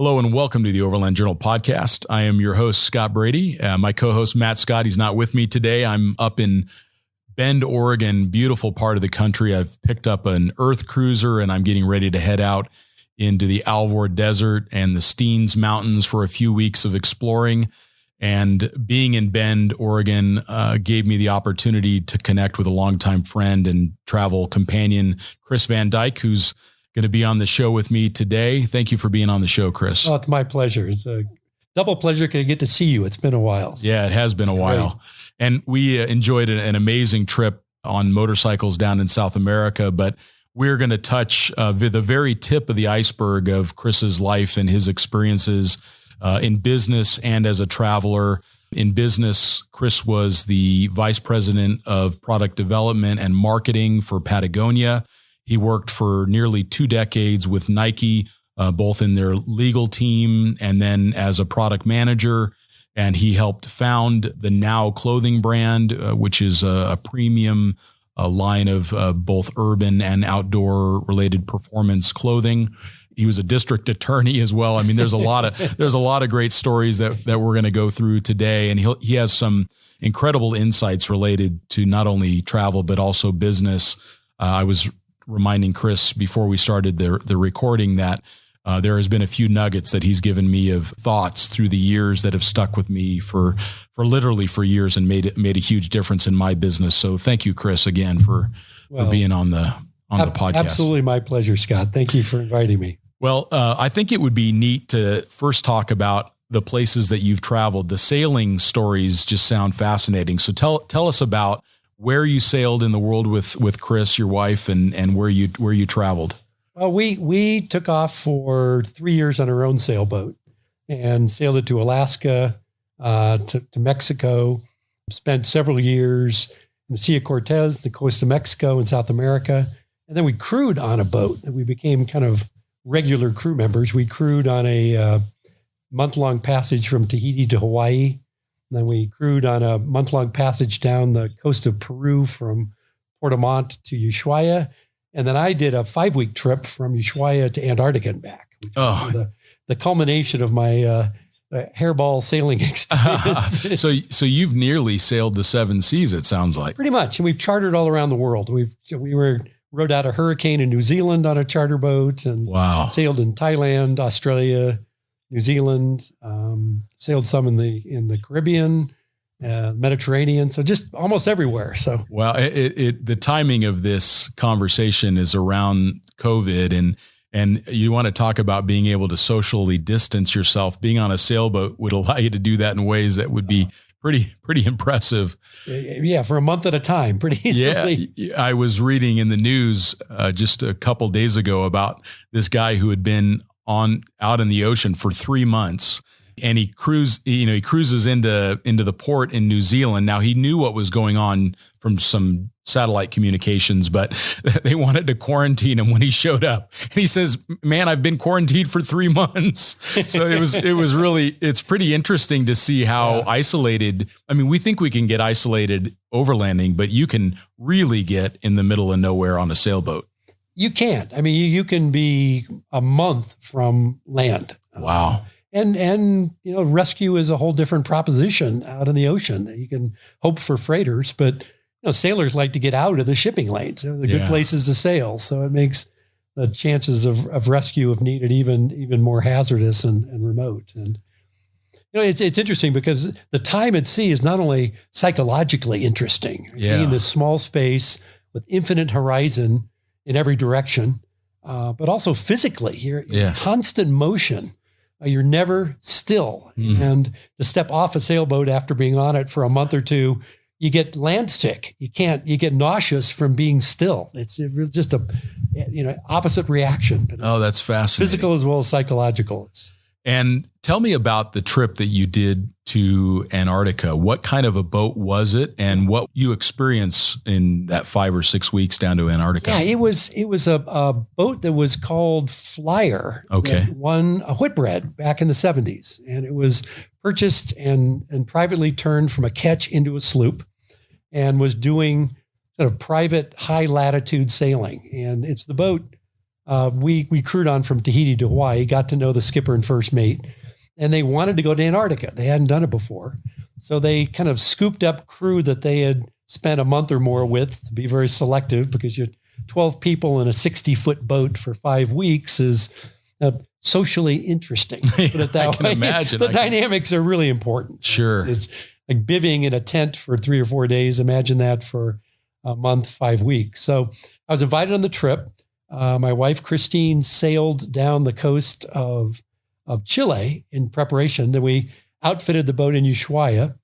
Hello and welcome to the Overland Journal podcast. I am your host, Scott Brady. My co-host, Matt Scott, he's not with me today. I'm up in Bend, Oregon, beautiful part of the country. I've picked up an earth cruiser and I'm getting ready to head out into the Alvord Desert and the Steens Mountains for a few weeks of exploring. And being in Bend, Oregon, gave me the opportunity to connect with a longtime friend and travel companion, Chris Van Dyke, who's going to be on the show with me today. Thank you for being on the show, Chris. Oh, it's my pleasure. It's a double pleasure to get to see you. It's been a while. Yeah, it has been a while. And we enjoyed an amazing trip on motorcycles down in South America, but we're going to touch the very tip of the iceberg of Chris's life and his experiences in business and as a traveler. In business, Chris was the vice president of product development and marketing for Patagonia. He worked for nearly 2 decades with Nike, both in their legal team and then as a product manager. And he helped found the Now clothing brand, which is a premium line of both urban and outdoor related performance clothing. He was a district attorney as well. I mean, there's a lot of great stories that we're going to go through today. And he has some incredible insights related to not only travel, but also business. I was reminding Chris before we started the recording that there has been a few nuggets that he's given me of thoughts through the years that have stuck with me for literally years and made a huge difference in my business. So thank you, Chris, again for being on the podcast. Absolutely my pleasure, Scott. Thank you for inviting me. Well, I think it would be neat to first talk about the places that you've traveled. The sailing stories just sound fascinating. So tell us about where you sailed in the world with Chris, your wife, and where you traveled. Well, we took off for 3 years on our own sailboat and sailed it to Alaska, to Mexico, spent several years in the Sea of Cortez, the coast of Mexico and South America. And then we crewed on a boat that we became kind of regular crew members. We crewed on a month-long passage from Tahiti to Hawaii. And then we crewed on a month-long passage down the coast of Peru from Port Montt to Ushuaia. And then I did a 5-week trip from Ushuaia to Antarctica and back. The culmination of my hairball sailing experience. So you've nearly sailed the 7 seas, it sounds like. Pretty much. And we've chartered all around the world. We rode out a hurricane in New Zealand on a charter boat and sailed in Thailand, Australia, New Zealand, sailed some in the Caribbean, Mediterranean. So just almost everywhere. So, well, the timing of this conversation is around COVID and you want to talk about being able to socially distance yourself. Being on a sailboat would allow you to do that in ways that would be pretty impressive. Yeah. For a month at a time, pretty easily. Yeah. I was reading in the news just a couple days ago about this guy who had been out in the ocean for 3 months, and he cruises into the port in New Zealand. Now he knew what was going on from some satellite communications, but they wanted to quarantine him when he showed up. And he says, "Man, I've been quarantined for 3 months." So it's pretty interesting to see how isolated. I mean, we think we can get isolated overlanding, but you can really get in the middle of nowhere on a sailboat. You can't. I mean, you can be a month from land. Wow. And rescue is a whole different proposition out in the ocean. You can hope for freighters, but sailors like to get out of the shipping lanes. They're good places to sail. So it makes the chances of rescue, if needed, even more hazardous and remote. And it's interesting because the time at sea is not only psychologically interesting, being in this small space with infinite horizon in every direction, but also physically, you're in constant motion. You're never still. And to step off a sailboat after being on it for a month or two, you get land sick. You get nauseous from being still. It's just opposite reaction. Oh, that's fascinating. Physical as well as psychological. And tell me about the trip that you did to Antarctica. What kind of a boat was it, and what you experienced in that 5 or 6 weeks down to Antarctica? Yeah, it was a boat that was called Flyer. Okay. That won a Whitbread back in the 70s, and it was purchased and privately turned from a ketch into a sloop, and was doing sort of private high latitude sailing. And it's the boat we crewed on from Tahiti to Hawaii, got to know the skipper and first mate, and they wanted to go to Antarctica. They hadn't done it before. So they kind of scooped up crew that they had spent a month or more with, to be very selective, because you're 12 people in a 60-foot boat for 5 weeks is socially interesting. Put it that I can way. imagine. The dynamics are really important. Sure. It's like bivvying in a tent for 3 or 4 days. Imagine that for a month, 5 weeks. So I was invited on the trip. My wife, Christine, sailed down the coast of Chile in preparation. Then we outfitted the boat in Ushuaia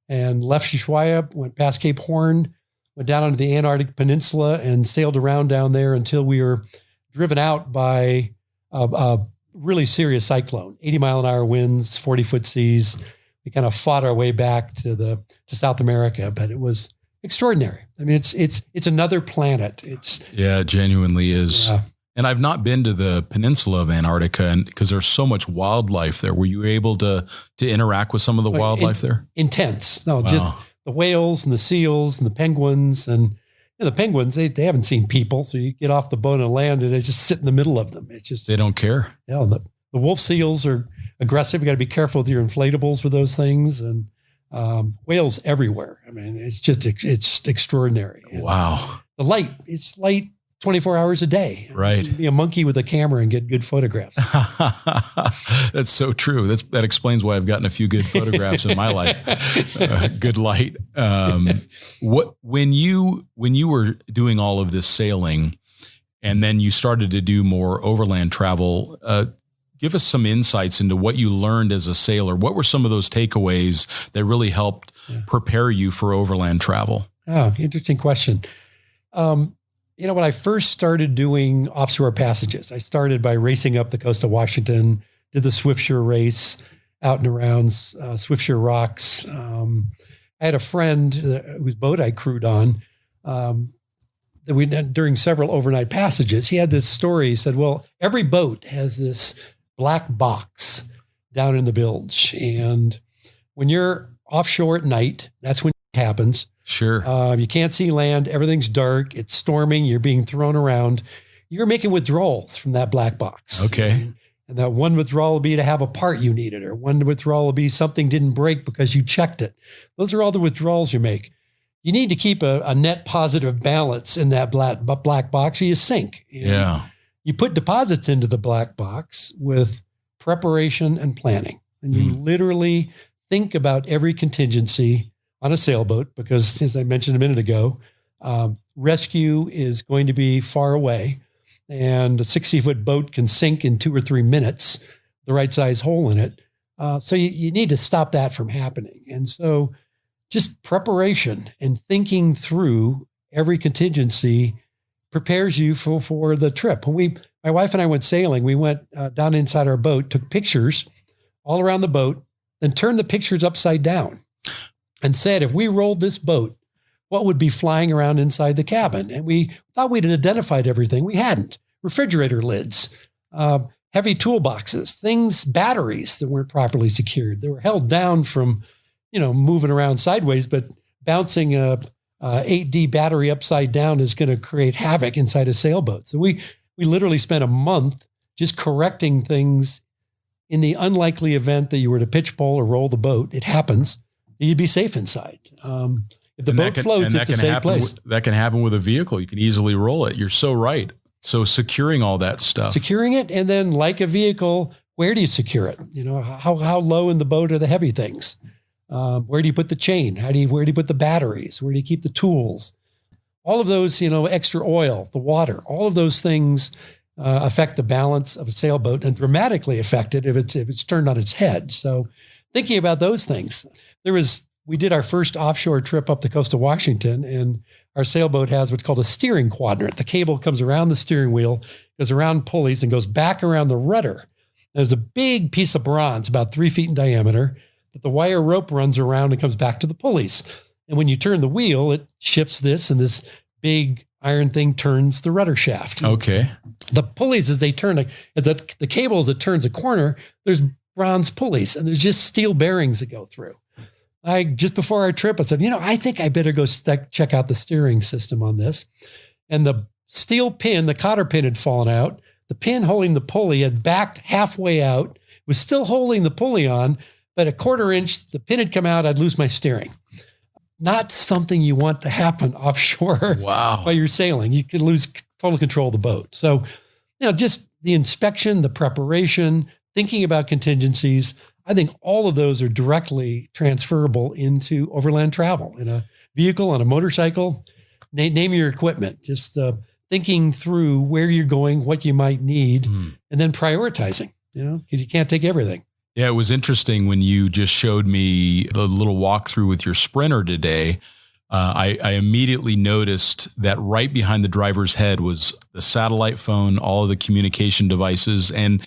and left Ushuaia, went past Cape Horn, went down onto the Antarctic Peninsula and sailed around down there until we were driven out by a really serious cyclone, 80-mile-an-hour winds, 40-foot seas. We kind of fought our way back to South America, but it was extraordinary. I mean, it's another planet. It genuinely is. Yeah. And I've not been to the peninsula of Antarctica, and because there's so much wildlife there. Were you able to interact with some of the wildlife there? Intense. No, just the whales and the seals and the penguins. And the penguins, they haven't seen people. So you get off the boat and land and they just sit in the middle of them. It's just, they don't care. The wolf seals are aggressive. You got to be careful with your inflatables with those things, and whales everywhere. I mean, it's extraordinary. And wow. It's light 24 hours a day. Right. You can be a monkey with a camera and get good photographs. That's so true. That explains why I've gotten a few good photographs in my life. Good light. When you were doing all of this sailing, and then you started to do more overland travel, give us some insights into what you learned as a sailor. What were some of those takeaways that really helped prepare you for overland travel? Oh, interesting question. When I first started doing offshore passages, I started by racing up the coast of Washington, did the Swiftsure race out and around Swiftsure Rocks. I had a friend whose boat I crewed on that we did during several overnight passages. He had this story. He said, well, every boat has this black box down in the bilge. And when you're offshore at night, that's when it happens. Sure. You can't see land. Everything's dark. It's storming. You're being thrown around. You're making withdrawals from that black box. Okay. And that one withdrawal will be to have a part you needed, or one withdrawal will be something didn't break because you checked it. Those are all the withdrawals you make. You need to keep a net positive balance in that black box, or you sink. And you put deposits into the black box with preparation and planning. And you literally think about every contingency on a sailboat, because as I mentioned a minute ago, rescue is going to be far away, and a 60-foot boat can sink in 2 or 3 minutes, the right size hole in it. So you need to stop that from happening. And so just preparation and thinking through every contingency prepares you for the trip. When my wife and I went sailing, we went down inside our boat, took pictures all around the boat, then turned the pictures upside down and said, if we rolled this boat, what would be flying around inside the cabin? And we thought we'd identified everything. We hadn't. Refrigerator lids, heavy toolboxes, batteries that weren't properly secured. They were held down from, moving around sideways, but bouncing a 8D battery upside down is going to create havoc inside a sailboat. So we literally spent a month just correcting things in the unlikely event that you were to pitch pole or roll the boat. It happens. You'd be safe inside. If the boat floats, it's a safe place. That can happen with a vehicle. You can easily roll it. You're so right. So securing all that stuff. Securing it, and then like a vehicle, where do you secure it? How low in the boat are the heavy things? Where do you put the chain? Where do you put the batteries? Where do you keep the tools? All of those, extra oil, the water, all of those things affect the balance of a sailboat, and dramatically affect it if it's turned on its head. So thinking about those things, we did our first offshore trip up the coast of Washington, and our sailboat has what's called a steering quadrant. The cable comes around the steering wheel, goes around pulleys, and goes back around the rudder. There's a big piece of bronze, about 3 feet in diameter, that the wire rope runs around and comes back to the pulleys. And when you turn the wheel, it shifts this, and this big iron thing turns the rudder shaft. Okay. The pulleys, as they turn, the cable as it turns a corner, there's bronze pulleys, and there's just steel bearings that go through. Just before our trip, I said, I think I better go check out the steering system on this. And the steel pin, the cotter pin had fallen out. the pin holding the pulley had backed halfway out, was still holding the pulley on, but a quarter inch, the pin had come out, I'd lose my steering. Not something you want to happen offshore. Wow. While you're sailing. You could lose total control of the boat. So, just the inspection, the preparation, thinking about contingencies, I think all of those are directly transferable into overland travel in a vehicle, on a motorcycle. Name your equipment, just thinking through where you're going, what you might need, and then prioritizing, because you can't take everything. Yeah, it was interesting when you just showed me the little walkthrough with your Sprinter today. I immediately noticed that right behind the driver's head was the satellite phone, all of the communication devices. And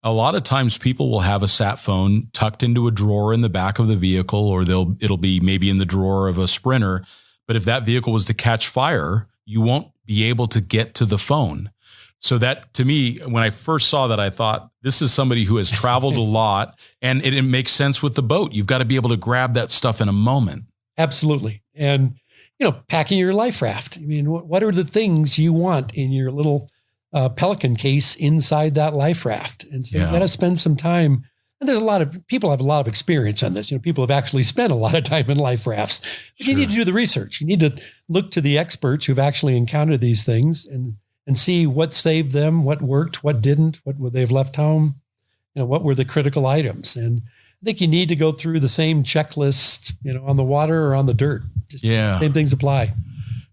a lot of times people will have a sat phone tucked into a drawer in the back of the vehicle, or it'll be maybe in the drawer of a Sprinter. But if that vehicle was to catch fire, you won't be able to get to the phone. So that, to me, when I first saw that, I thought, this is somebody who has traveled a lot, and it makes sense with the boat. You've got to be able to grab that stuff in a moment. Absolutely. And, packing your life raft. I mean, what are the things you want in your little Pelican case inside that life raft? And so you got to spend some time. And there's a lot of people have a lot of experience on this. People have actually spent a lot of time in life rafts. But you need to do the research. You need to look to the experts who've actually encountered these things and see what saved them, what worked, what didn't, what would they've left home, what were the critical items. And I think you need to go through the same checklist, on the water or on the dirt. Same things apply.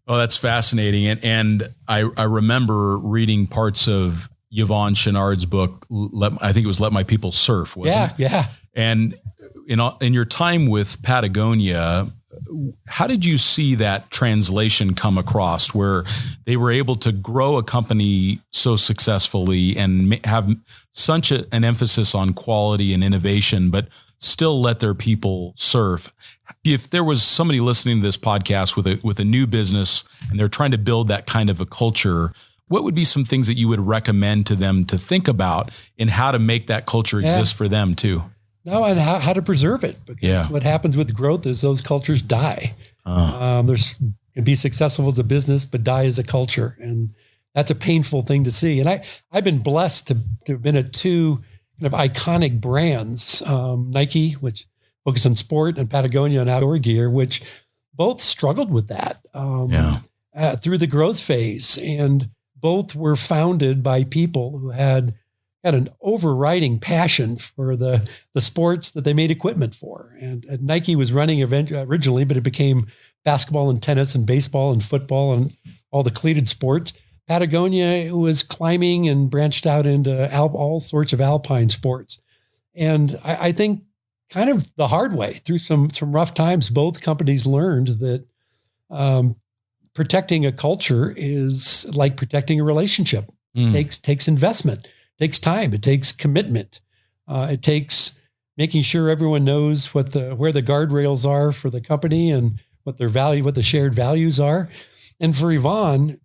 Oh, that's fascinating. And I remember reading parts of Yvon Chouinard's book. I think it was Let My People Surf, wasn't it? Yeah. And in your time with Patagonia, how did you see that translation come across, where they were able to grow a company so successfully and have such an emphasis on quality and innovation, but still let their people surf? If there was somebody listening to this podcast with a new business and they're trying to build that kind of a culture, what would be some things that you would recommend to them to think about in how to make that culture exist for them too? No, and how to preserve it. Because what happens with growth is those cultures die. There's can be successful as a business, but die as a culture. And that's a painful thing to see. And I've been blessed to have been at two kind of iconic brands, Nike, which focus on sport, and Patagonia and outdoor gear, which both struggled with that through the growth phase. And both were founded by people who had an overriding passion for the sports that they made equipment for. And Nike was running originally, but it became basketball and tennis and baseball and football and all the cleated sports. Patagonia was climbing and branched out into all sorts of alpine sports. And I think kind of the hard way through some rough times, both companies learned that protecting a culture is like protecting a relationship. It takes investment, takes time, it takes commitment. It takes making sure everyone knows where the guardrails are for the company and what the shared values are. And for Yvon,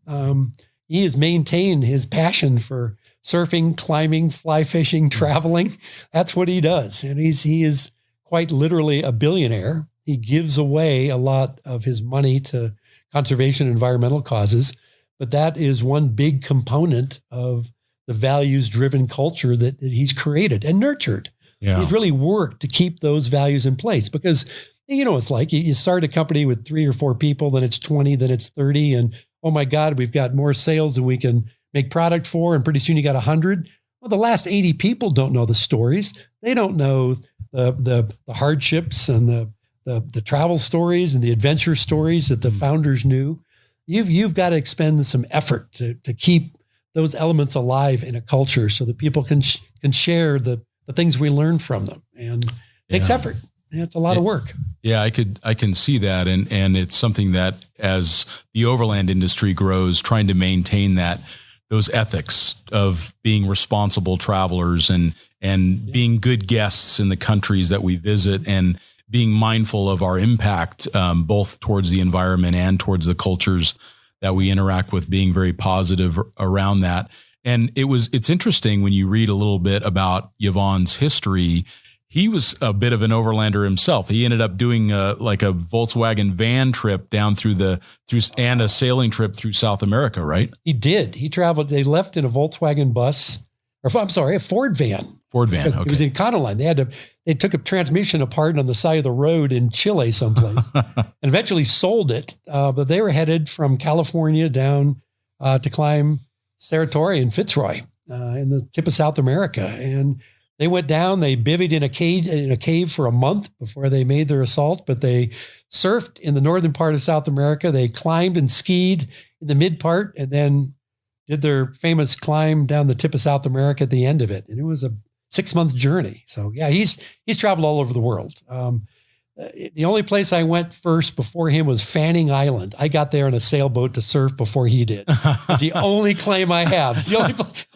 he has maintained his passion for surfing, climbing, fly fishing, traveling. That's what he does. And he is quite literally a billionaire. He gives away a lot of his money to conservation and environmental causes, but that is one big component of the values-driven culture that he's created and nurtured. Yeah. He's really worked to keep those values in place because, it's like you start a company with 3 or 4 people, then it's 20, then it's 30, and oh my God, we've got more sales than we can make product for, and pretty soon you got 100. Well, the last 80 people don't know the stories. They don't know the hardships and the travel stories and the adventure stories that the founders knew. You've got to expend some effort to keep those elements alive in a culture so that people can share the things we learn from them. And it takes effort. It's a lot of work. Yeah, I can see that. And it's something that as the overland industry grows, trying to maintain those ethics of being responsible travelers and being good guests in the countries that we visit and being mindful of our impact, both towards the environment and towards the cultures that we interact with, being very positive around that. And it's interesting when you read a little bit about Yvon's history. he was a bit of an overlander himself. He ended up doing like a Volkswagen van trip down and a sailing trip through South America, right? He did. He traveled. They left in a Volkswagen bus, or I'm sorry, a Ford van. Ford van. Okay. It was in Econoline. They took a transmission apart on the side of the road in Chile someplace and eventually sold it. But they were headed from California down to climb Serratori and Fitzroy in the tip of South America. And they went down, they bivvied in a cave for a month before they made their assault, but they surfed in the northern part of South America. They climbed and skied in the mid part and then did their famous climb down the tip of South America at the end of it. And it was a 6-month journey. So yeah, he's traveled all over the world. The only place I went first before him was Fanning Island. I got there in a sailboat to surf before he did. It's the only claim I have. It's the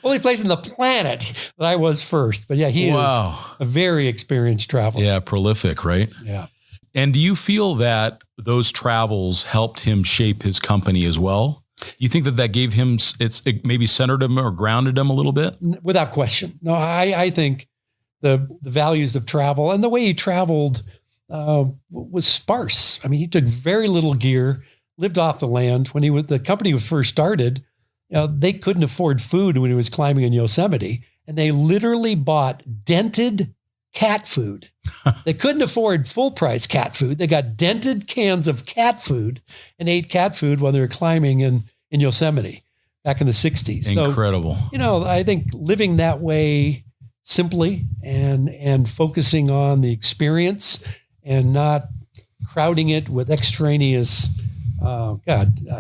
only place on the planet that I was first. But yeah, he is a very experienced traveler. Yeah, prolific, right? Yeah. And do you feel that those travels helped him shape his company as well? Do you think that gave him, it maybe centered him or grounded him a little bit? Without question. No, I think the values of travel and the way he traveled was sparse. I mean, he took very little gear, lived off the land. When the company was first started, they couldn't afford food when he was climbing in Yosemite, and they literally bought dented cat food. They couldn't afford full price cat food. They got dented cans of cat food and ate cat food while they were climbing in Yosemite back in the 60s. Incredible. So, I think living that way simply and focusing on the experience and not crowding it with extraneous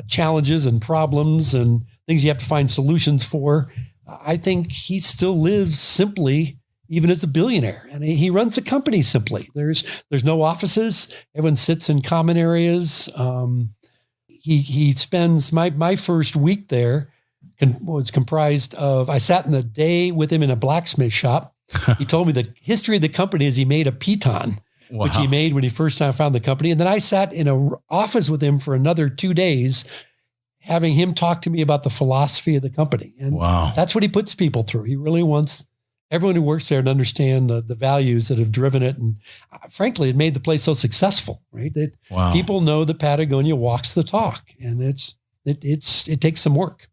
challenges and problems and things you have to find solutions for. I think he still lives simply, even as a billionaire. And he runs the company simply. There's no offices. Everyone sits in common areas. He spends my first week there was comprised of, I sat in the day with him in a blacksmith shop. He told me the history of the company is he made a piton. Wow. Which he made when he first time found the company. And then I sat in an office with him for another 2 days, having him talk to me about the philosophy of the company. And that's what he puts people through. He really wants everyone who works there to understand the values that have driven it. And frankly, it made the place so successful, right? That people know that Patagonia walks the talk, and it takes some work.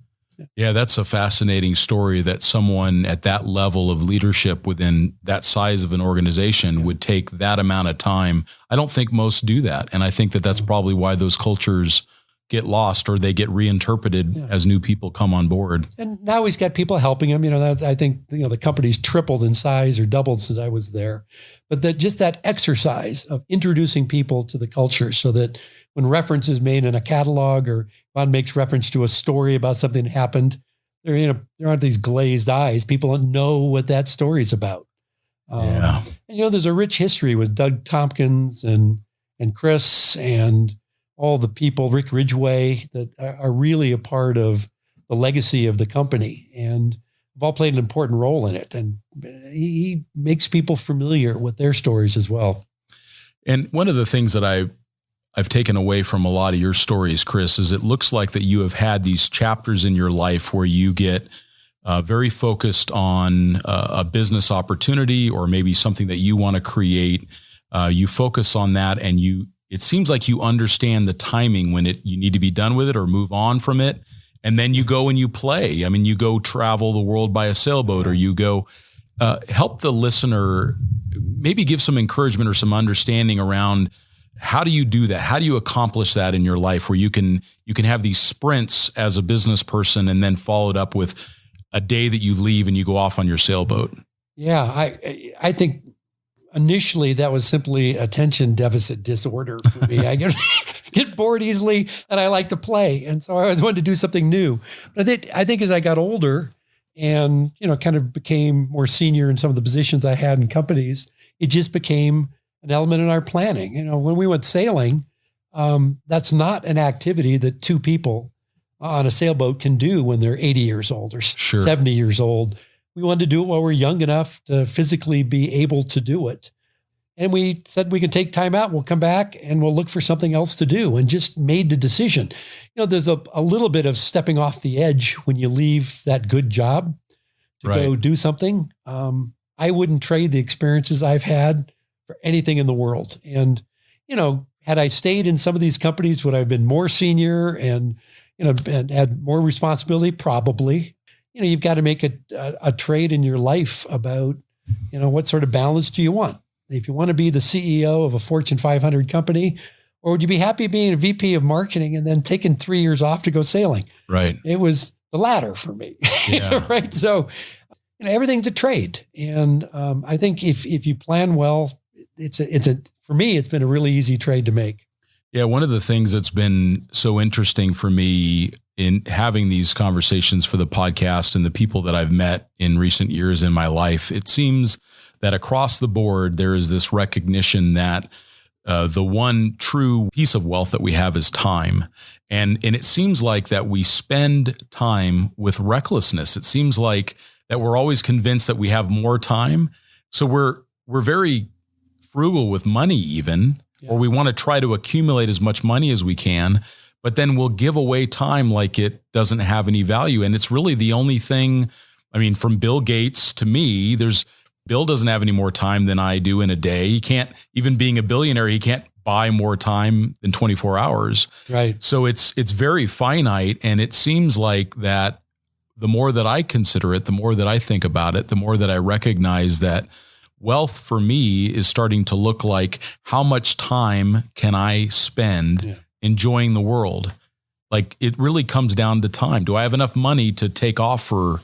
Yeah, that's a fascinating story that someone at that level of leadership within that size of an organization would take that amount of time. I don't think most do that. And I think that that's probably why those cultures get lost or they get reinterpreted as new people come on board. And now he's got people helping him. I think the company's tripled in size or doubled since I was there. But that exercise of introducing people to the culture so that when reference is made in a catalog or one makes reference to a story about something that happened, there aren't these glazed eyes. People don't know what that story is about. And there's a rich history with Doug Tompkins and Chris and all the people, Rick Ridgway, that are really a part of the legacy of the company and have all played an important role in it. And he makes people familiar with their stories as well. And one of the things that I've taken away from a lot of your stories, Chris, is it looks like that you have had these chapters in your life where you get very focused on a business opportunity or maybe something that you want to create. You focus on that and it seems like you understand the timing when you need to be done with it or move on from it. And then you go and you play. I mean, you go travel the world by a sailboat or you go help the listener, maybe give some encouragement or some understanding around how do you do that? How do you accomplish that in your life where you can have these sprints as a business person and then follow it up with a day that you leave and you go off on your sailboat? Yeah, I think initially that was simply attention deficit disorder for me. I get bored easily and I like to play. And so I always wanted to do something new. But I think as I got older and, kind of became more senior in some of the positions I had in companies, it just became an element in our planning. When we went sailing, that's not an activity that two people on a sailboat can do when they're 80 years old or 70 years old. We wanted to do it while we're young enough to physically be able to do it. And we said we can take time out, we'll come back and we'll look for something else to do, and just made the decision. There's a little bit of stepping off the edge when you leave that good job to go do something. I wouldn't trade the experiences I've had for anything in the world. And, had I stayed in some of these companies, would I have been more senior and had more responsibility? Probably. You've got to make a trade in your life about, what sort of balance do you want? If you want to be the CEO of a Fortune 500 company, or would you be happy being a VP of marketing and then taking 3 years off to go sailing? Right. It was the latter for me. Yeah. Right. So, everything's a trade. And I think if you plan well, for me, it's been a really easy trade to make. Yeah. One of the things that's been so interesting for me in having these conversations for the podcast and the people that I've met in recent years in my life, it seems that across the board, there is this recognition that the one true piece of wealth that we have is time. And it seems like that we spend time with recklessness. It seems like that we're always convinced that we have more time. So we're very frugal with money even, or we want to try to accumulate as much money as we can, but then we'll give away time like it doesn't have any value. And it's really the only thing, from Bill Gates to me, Bill doesn't have any more time than I do in a day. He can't, even being a billionaire, he can't buy more time than 24 hours. Right. So it's very finite. And it seems like that the more that I consider it, the more that I think about it, the more that I recognize that wealth for me is starting to look like how much time can I spend enjoying the world? Like it really comes down to time. Do I have enough money to take off for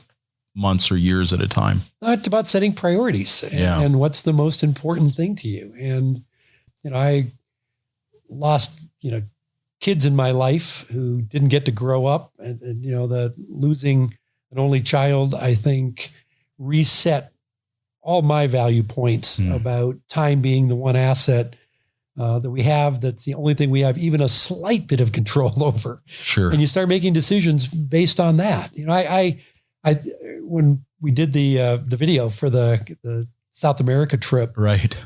months or years at a time? It's about setting priorities and what's the most important thing to you. And, I lost, kids in my life who didn't get to grow up and the losing an only child, I think reset all my value points about time being the one asset that we have. That's the only thing we have even a slight bit of control over. Sure. And you start making decisions based on that. I when we did the video for the South America trip, right.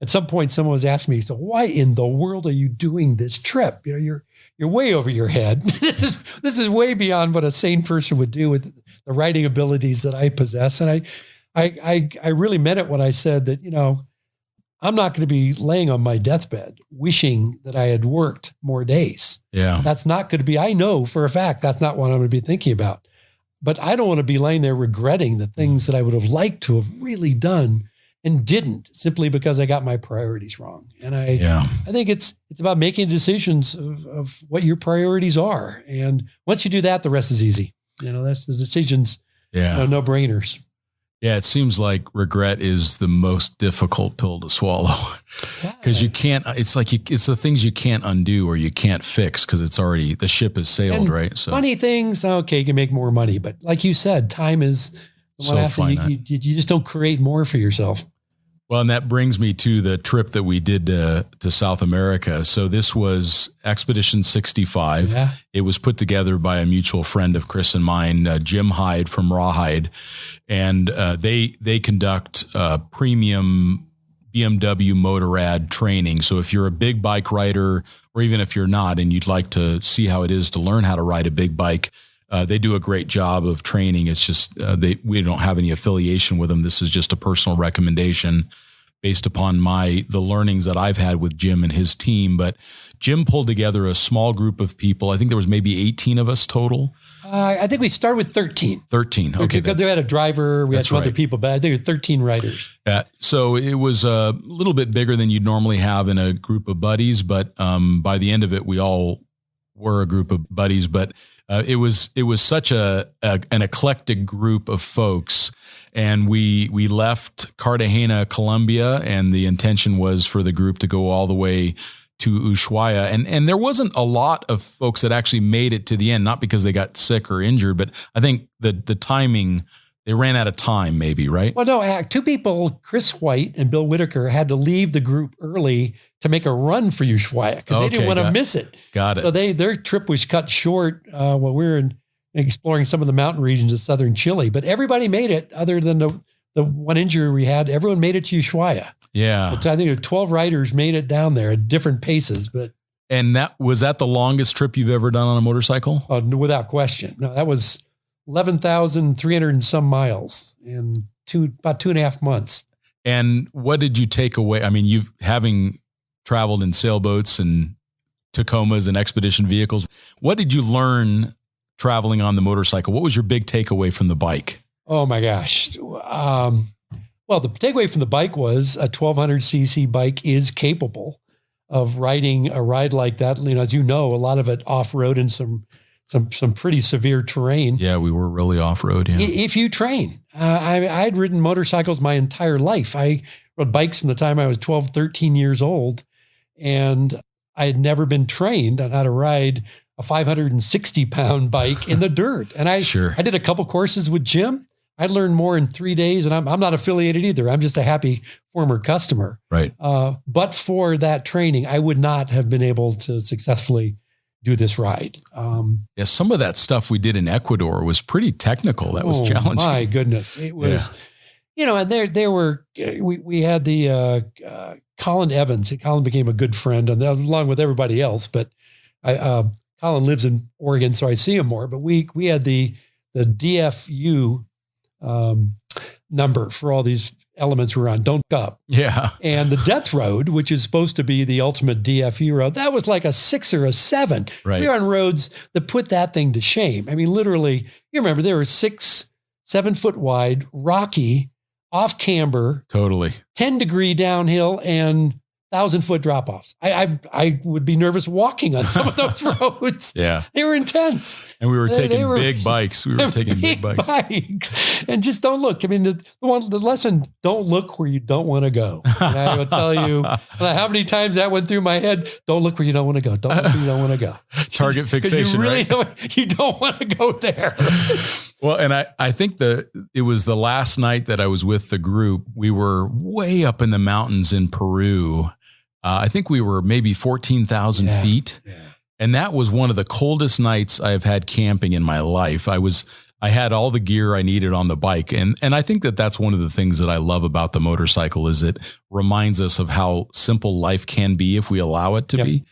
At some point, someone was asking me, "So why in the world are you doing this trip? You're way over your head. This is way beyond what a sane person would do with the writing abilities that I possess." And I really meant it when I said that, I'm not going to be laying on my deathbed wishing that I had worked more days. Yeah. That's not going to be, I know for a fact that's not what I'm going to be thinking about. But I don't want to be laying there regretting the things that I would have liked to have really done and didn't, simply because I got my priorities wrong. And I think it's about making decisions of what your priorities are. And once you do that, the rest is easy. That's the decisions, no brainers. Yeah, it seems like regret is the most difficult pill to swallow because you can't. It's like it's the things you can't undo or you can't fix because it's already the ship has sailed, right? So money things, okay, you can make more money, but like you said, time is the one asset. You just don't create more for yourself. Well, and that brings me to the trip that we did to South America. So this was Expedition 65. Yeah. It was put together by a mutual friend of Chris and mine, Jim Hyde from Rawhide. And they conduct premium BMW Motorrad training. So if you're a big bike rider, or even if you're not, and you'd like to see how it is to learn how to ride a big bike, they do a great job of training. It's just we don't have any affiliation with them. This is just a personal recommendation based upon the learnings that I've had with Jim and his team. But Jim pulled together a small group of people. I think there was maybe 18 of us total. I think we started with 13. 13. Okay. Because they had a driver, we had some other people, but I think it was 13 riders. So it was a little bit bigger than you'd normally have in a group of buddies. But by the end of it, we all were a group of buddies. But it was such an eclectic group of folks. And we left Cartagena, Colombia, and the intention was for the group to go all the way to Ushuaia. And there wasn't a lot of folks that actually made it to the end, not because they got sick or injured, but I think the timing, they ran out of time maybe, right? Well, no, two people, Chris White and Bill Whitaker, had to leave the group early to make a run for Ushuaia because they didn't want to miss it. Got it. So their trip was cut short while we were exploring some of the mountain regions of southern Chile. But everybody made it other than the one injury we had. Everyone made it to Ushuaia. Yeah. Which I think 12 riders made it down there at different paces. And was that the longest trip you've ever done on a motorcycle? Without question. No, that was 11,300 and some miles and about 2.5 months. And what did you take away? I mean, having traveled in sailboats and Tacomas and expedition vehicles, what did you learn traveling on the motorcycle? What was your big takeaway from the bike? Oh my gosh. Well, the takeaway from the bike was a 1200cc bike is capable of riding a ride like that. As you know, a lot of it off-road in some pretty severe terrain. Yeah, we were really off-road. Yeah. If you train, I'd ridden motorcycles my entire life. I rode bikes from the time I was 12, 13 years old, and I had never been trained on how to ride a 560-pound bike in the dirt. And I did a couple courses with Jim. I learned more in 3 days, and I'm not affiliated either. I'm just a happy former customer. Right. But for that training, I would not have been able to successfully do this ride. Yeah, some of that stuff we did in Ecuador was pretty technical. That was challenging. My goodness. It was, and there were, we had the Colin Evans. Colin became a good friend along with everybody else, but Colin lives in Oregon, so I see him more, but we had the DFU number for all these elements we were on. Don't up. Yeah. And the Death Road, which is supposed to be the ultimate DFU road, that was like a 6 or a 7. Right. We were on roads that put that thing to shame. I mean, literally, you remember there were 6, 7 foot wide, rocky, off camber, totally 10-degree downhill and 1,000-foot drop-offs. I would be nervous walking on some of those roads. Yeah. They were intense. And we were taking big bikes. We were taking big bikes. And just don't look. I mean, the lesson, don't look where you don't want to go. And I will tell you how many times that went through my head. Don't look where you don't want to go. Don't look where you don't want to go. Target fixation, you really right? You don't want to go there. Well, and I think it was the last night that I was with the group. We were way up in the mountains in Peru. I think we were maybe 14,000 feet. Yeah. And that was one of the coldest nights I've had camping in my life. I had all the gear I needed on the bike. And I think that's one of the things that I love about the motorcycle is it reminds us of how simple life can be if we allow it to be.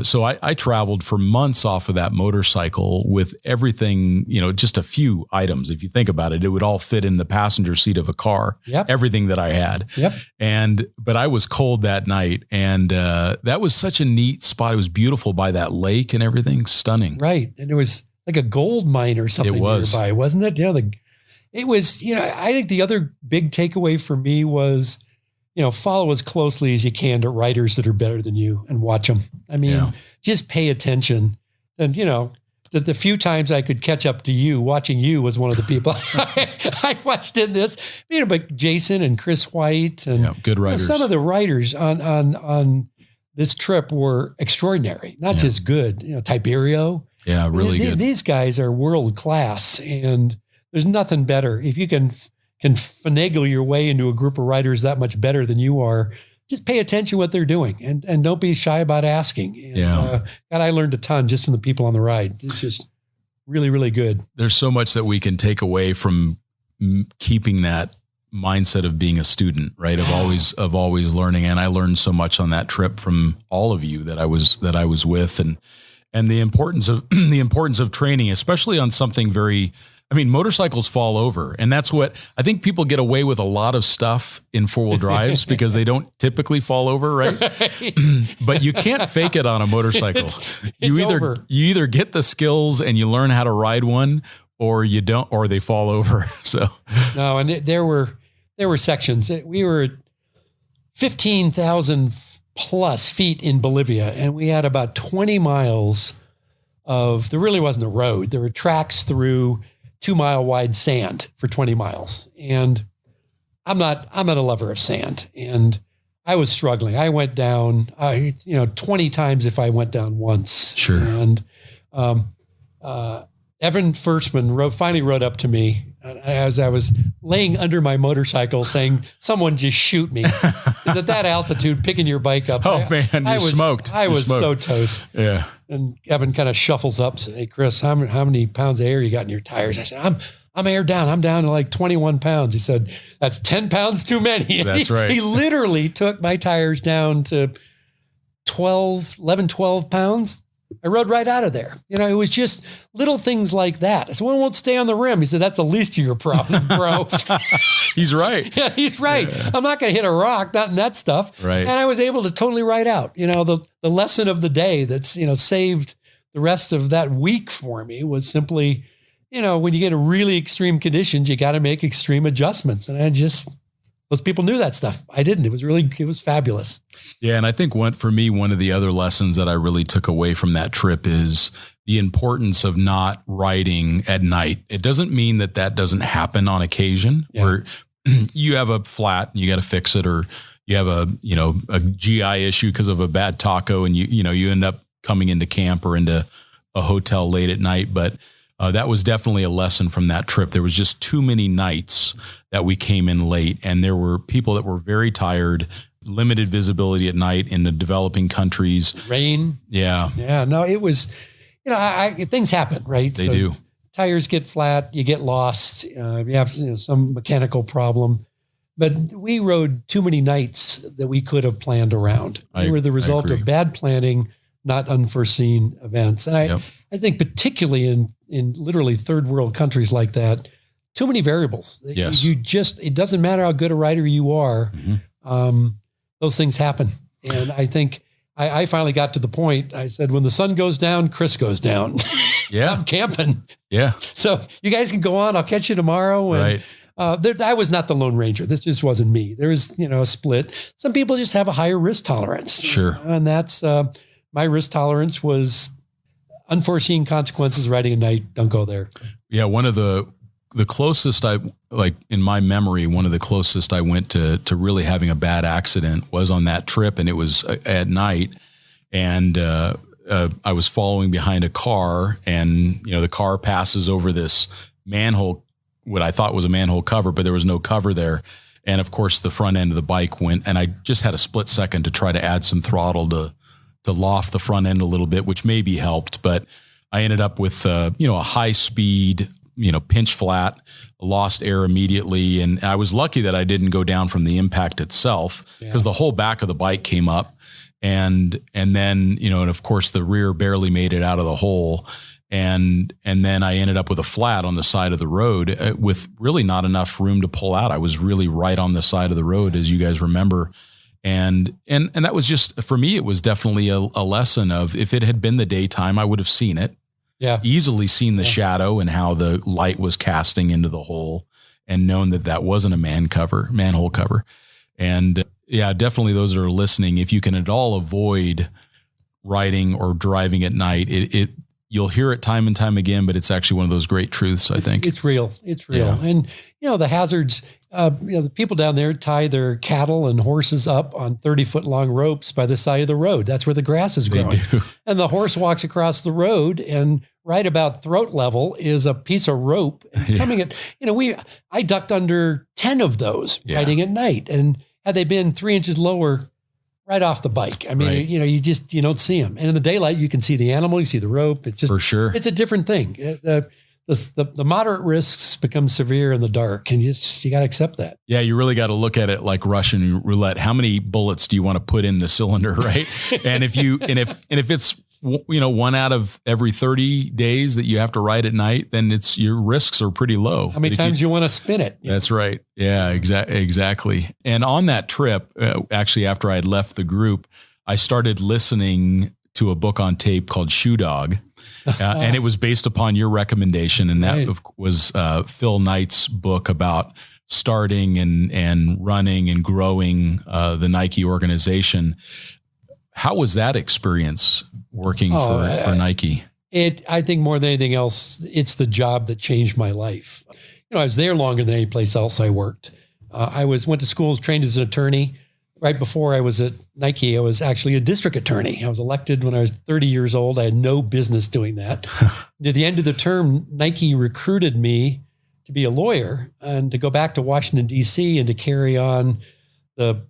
So I traveled for months off of that motorcycle with everything, just a few items. If you think about it, it would all fit in the passenger seat of a car, everything that I had. But I was cold that night, and that was such a neat spot. It was beautiful by that lake and everything, stunning. Right. And it was like a gold mine or something nearby, wasn't it? It was, I think the other big takeaway for me was, follow as closely as you can to riders that are better than you and watch them. I mean, just pay attention. And, the few times I could catch up to you, watching you was one of the people I watched in this, but Jason and Chris White and good riders. Some of the riders on this trip were extraordinary, not just good, Tiberio. Yeah, really good. These guys are world class, and there's nothing better. If you can finagle your way into a group of riders that much better than you are, just pay attention to what they're doing and don't be shy about asking. And, God, I learned a ton just from the people on the ride. It's just really, really good. There's so much that we can take away from keeping that mindset of being a student, right? Of always learning. And I learned so much on that trip from all of you that I was with, and the importance of training, especially on something motorcycles fall over. And that's what I think people get away with a lot of stuff in 4-wheel drives because they don't typically fall over, right? But you can't fake it on a motorcycle. You either get the skills and you learn how to ride one, or you don't, or they fall over. So no, and there were sections. We were at 15,000 plus feet in Bolivia, and we had about 20 miles there really wasn't a road. There were tracks through 2-mile wide sand for 20 miles. And I'm not a lover of sand. And I was struggling. I went down, 20 times if I went down once. Sure. And Evan Firstman finally rode up to me as I was laying under my motorcycle saying, someone just shoot me. Because at that altitude, picking your bike up. You're smoked. I was so toast. Yeah. And Evan kind of shuffles up, says, hey, Chris, how many pounds of air you got in your tires? I said, I'm air down. I'm down to like 21 pounds. He said, that's 10 pounds too many. That's right. He literally took my tires down to 12 pounds. I rode right out of there. It was just little things like that. I said, well, it won't stay on the rim. He said, that's the least of your problem, bro. He's right. Yeah, he's right. Yeah. I'm not going to hit a rock, not in that stuff. Right. And I was able to totally ride out. The lesson of the day that's, saved the rest of that week for me was simply, when you get a really extreme conditions, you got to make extreme adjustments. And those people knew that stuff. I didn't. It was fabulous. Yeah. And I think for me, one of the other lessons that I really took away from that trip is the importance of not riding at night. It doesn't mean that doesn't happen on occasion where you have a flat and you got to fix it, or you have a GI issue because of a bad taco, and you end up coming into camp or into a hotel late at night. But that was definitely a lesson from that trip. There was just too many nights that we came in late, and there were people that were very tired, limited visibility at night in the developing countries. Rain. Yeah. Yeah. No, it was, things happen, right? They do. Tires get flat, you get lost, you have some mechanical problem. But we rode too many nights that we could have planned around. They were the result of bad planning, not unforeseen events. And I think particularly in literally third world countries like that, too many variables. Yes. It doesn't matter how good a rider you are. Mm-hmm. Those things happen. And I think I finally got to the point. I said, when the sun goes down, Chris goes down. Yeah. I'm camping. Yeah. So you guys can go on. I'll catch you tomorrow. And, right. I was not the Lone Ranger. This just wasn't me. There was, a split. Some people just have a higher risk tolerance. Sure. And that's, my risk tolerance was unforeseen consequences riding at night. Don't go there. Yeah. One of the closest in my memory, one of the closest I went to really having a bad accident was on that trip. And it was at night, and, I was following behind a car, and, the car passes over this manhole, what I thought was a manhole cover, but there was no cover there. And of course the front end of the bike went, and I just had a split second to try to add some throttle to loft the front end a little bit, which maybe helped, but I ended up with, a high speed, pinch flat, lost air immediately. And I was lucky that I didn't go down from the impact itself, because the whole back of the bike came up, and then, and of course the rear barely made it out of the hole. And then I ended up with a flat on the side of the road with really not enough room to pull out. I was really right on the side of the road, as you guys remember. And that was just, for me, it was definitely a lesson of, if it had been the daytime, I would have seen it. Yeah. Easily seen the shadow and how the light was casting into the hole, and known that wasn't a manhole cover. And yeah, definitely those that are listening, if you can at all avoid riding or driving at night, you'll hear it time and time again, but it's actually one of those great truths, I think. It's real. It's real. Yeah. And, the hazards, the people down there tie their cattle and horses up on 30-foot long ropes by the side of the road. That's where the grass is growing. They do. And the horse walks across the road, and right about throat level is a piece of rope coming at, I ducked under 10 of those riding at night. And had they been 3 inches lower, right off the bike. I mean, you don't see them. And in the daylight, you can see the animal, you see the rope. It's just, for sure, it's a different thing. The moderate risks become severe in the dark, and you got to accept that. Yeah. You really got to look at it like Russian roulette. How many bullets do you want to put in the cylinder? Right. And if it's, one out of every 30 days that you have to ride at night, then your risks are pretty low. How many times you want to spin it? That's right. Yeah, exactly. And on that trip, actually, after I had left the group, I started listening to a book on tape called Shoe Dog. And it was based upon your recommendation. And that was Phil Knight's book about starting and running and growing the Nike organization. How was that experience working for Nike? I think more than anything else, it's the job that changed my life. I was there longer than any place else I worked. I went to school, trained as an attorney. Right before I was at Nike, I was actually a district attorney. I was elected when I was 30 years old. I had no business doing that. At the end of the term, Nike recruited me to be a lawyer and to go back to Washington, D.C. and to carry on the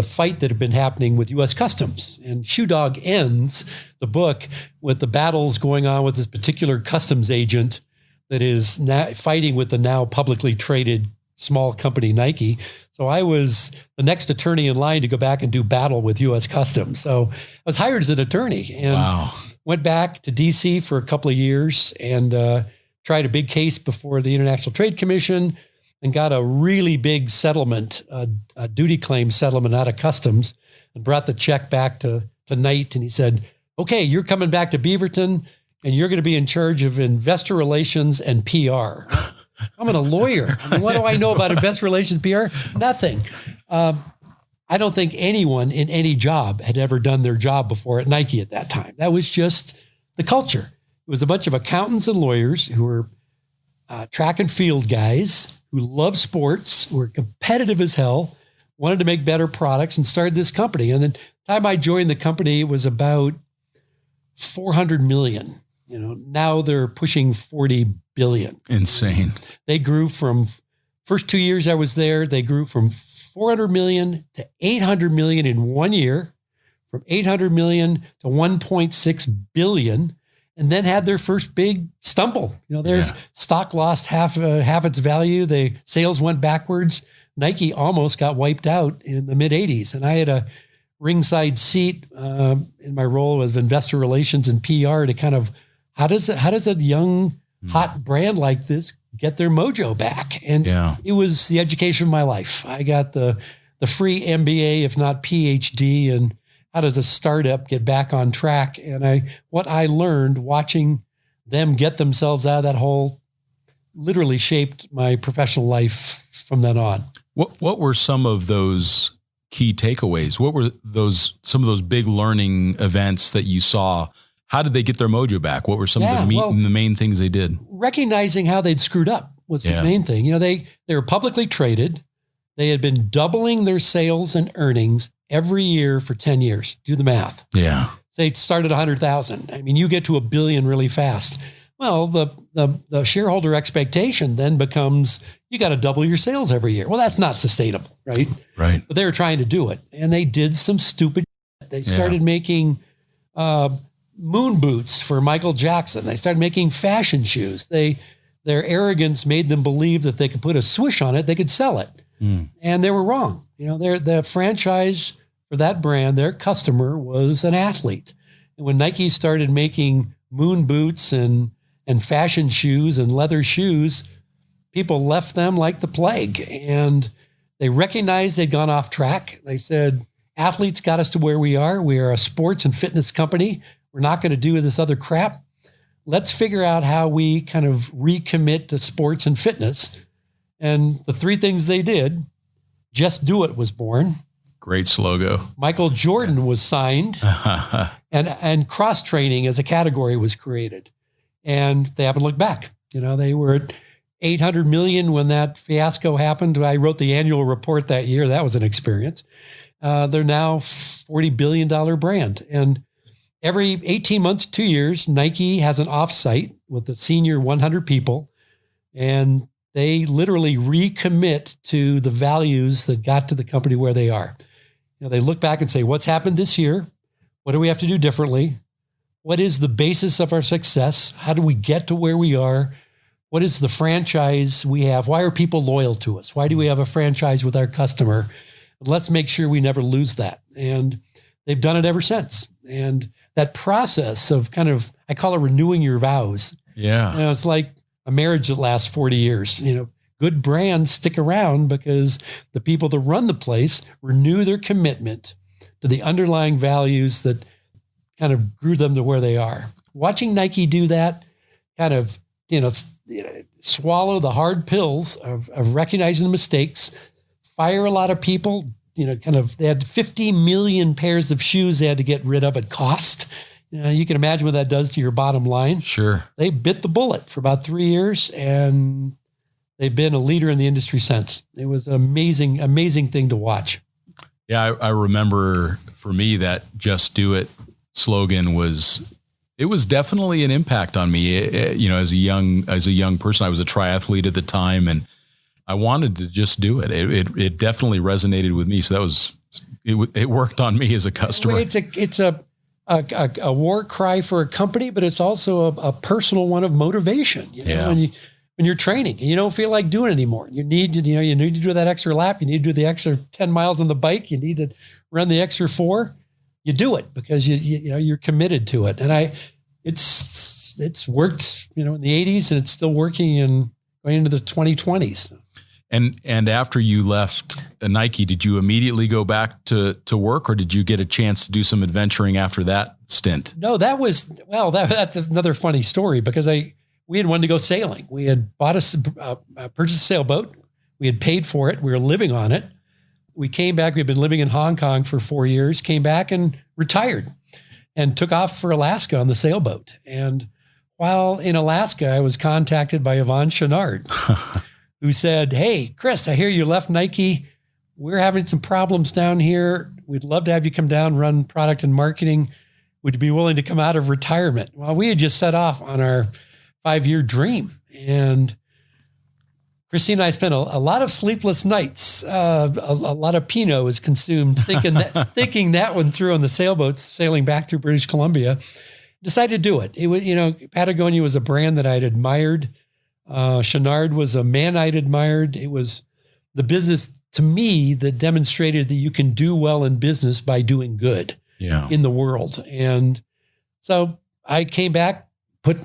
fight that had been happening with U.S. Customs. And Shoe Dog ends the book with the battles going on with this particular customs agent that is now fighting with the now publicly traded small company Nike. So I was the next attorney in line to go back and do battle with U.S. Customs. So I was hired as an attorney. And went back to DC for a couple of years and tried a big case before the International Trade Commission and got a really big settlement, a duty claim settlement out of customs, and brought the check back to Knight. And he said, okay, you're coming back to Beaverton and you're going to be in charge of investor relations and PR. I'm a lawyer. I mean, what do I know about investor relations, PR? Nothing. I don't think anyone in any job had ever done their job before at Nike at that time. That was just the culture. It was a bunch of accountants and lawyers who were track and field guys who loved sports, who were competitive as hell, wanted to make better products, and started this company. And the time I joined the company, it was about 400 million. You know, now they're pushing 40 billion. Insane. They grew from first 2 years I was there, they grew from 400 million to 800 million in 1 year, from 800 million to 1.6 billion, and then had their first big stumble. You know, their stock lost half its value. The sales went backwards. Nike almost got wiped out in the mid 80s. And I had a ringside seat in my role as investor relations and PR to kind of, how does a young, hot brand like this get their mojo back? And it was the education of my life. I got the free MBA, if not PhD, and how does a startup get back on track? And what I learned watching them get themselves out of that hole literally shaped my professional life from then on. What were some of those key takeaways? What were some of those big learning events that you saw? How did they get their mojo back? What were some of the main things they did? Recognizing how they'd screwed up was the main thing. You know, they were publicly traded. They had been doubling their sales and earnings every year for 10 years. Do the math. Yeah. They started 100,000. I mean, you get to $1 billion really fast. Well, the shareholder expectation then becomes you got to double your sales every year. Well, that's not sustainable, right? Right. But they were trying to do it, and they did some stupid. They started making moon boots for Michael Jackson. They started making fashion shoes. Their arrogance made them believe that they could put a swoosh on it, they could sell it, and they were wrong. You know, the franchise for that brand, their customer was an athlete, and when Nike started making moon boots and fashion shoes and leather shoes, people left them like the plague. And they recognized they'd gone off track. They said, athletes got us to where we are. We are a sports and fitness company. We're not going to do this other crap. Let's figure out how we kind of recommit to sports and fitness. And the three things they did, Just Do It was born. Great slogan. Michael Jordan was signed and cross-training as a category was created. And they haven't looked back. You know, they were at 800 million when that fiasco happened. I wrote the annual report that year. That was an experience. They're now $40 billion brand. And every 18 months, 2 years, Nike has an offsite with the senior 100 people. And they literally recommit to the values that got to the company where they are. You know, they look back and say, what's happened this year? What do we have to do differently? What is the basis of our success? How do we get to where we are? What is the franchise we have? Why are people loyal to us? Why do we have a franchise with our customer? Let's make sure we never lose that. And they've done it ever since. And that process of kind of, I call it renewing your vows. Yeah. You know, it's like a marriage that lasts 40 years. You know, good brands stick around because the people that run the place renew their commitment to the underlying values that kind of grew them to where they are. Watching Nike do that, kind of, swallow the hard pills of recognizing the mistakes, fire a lot of people, they had 50 million pairs of shoes they had to get rid of at cost. You can imagine what that does to your bottom line. Sure. They bit the bullet for about 3 years, and they've been a leader in the industry since. It was an amazing, amazing thing to watch. Yeah, I remember for me that Just Do It slogan was definitely an impact on me. As a young person, I was a triathlete at the time, and I wanted to just do it. It definitely resonated with me. So it worked on me as a customer. It's a war cry for a company, but it's also a personal one of motivation. When you're training and you don't feel like doing it anymore, you need to do that extra lap. You need to do the extra 10 miles on the bike. You need to run the extra 4. You do it because you're committed to it. And it's worked, in the 80s, and it's still working and going into the 2020s. And after you left Nike, did you immediately go back to work, or did you get a chance to do some adventuring after that stint? No, that's another funny story, because we had wanted to go sailing. We had purchased a sailboat. We had paid for it. We were living on it. We came back. We'd been living in Hong Kong for 4 years, came back and retired and took off for Alaska on the sailboat. And while in Alaska, I was contacted by Yvon Chouinard, who said, "Hey, Chris, I hear you left Nike. We're having some problems down here. We'd love to have you come down, run product and marketing. Would you be willing to come out of retirement?" Well, we had just set off on our 5-year dream. And Christine and I spent a lot of sleepless nights. A lot of Pinot was consumed thinking that one through on the sailboats, sailing back through British Columbia. Decided to do it. It was, Patagonia was a brand that I'd admired. Chouinard was a man I'd admired. It was the business to me that demonstrated that you can do well in business by doing good in the world. And so I came back, sailed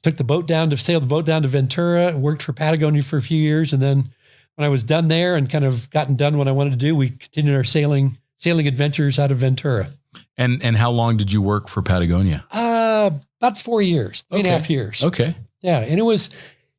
the boat down to Ventura, worked for Patagonia for a few years. And then when I was done there and kind of gotten done what I wanted to do, we continued our sailing adventures out of Ventura. And how long did you work for Patagonia? About 4 years, 3.5 years. Okay. Yeah. And it was,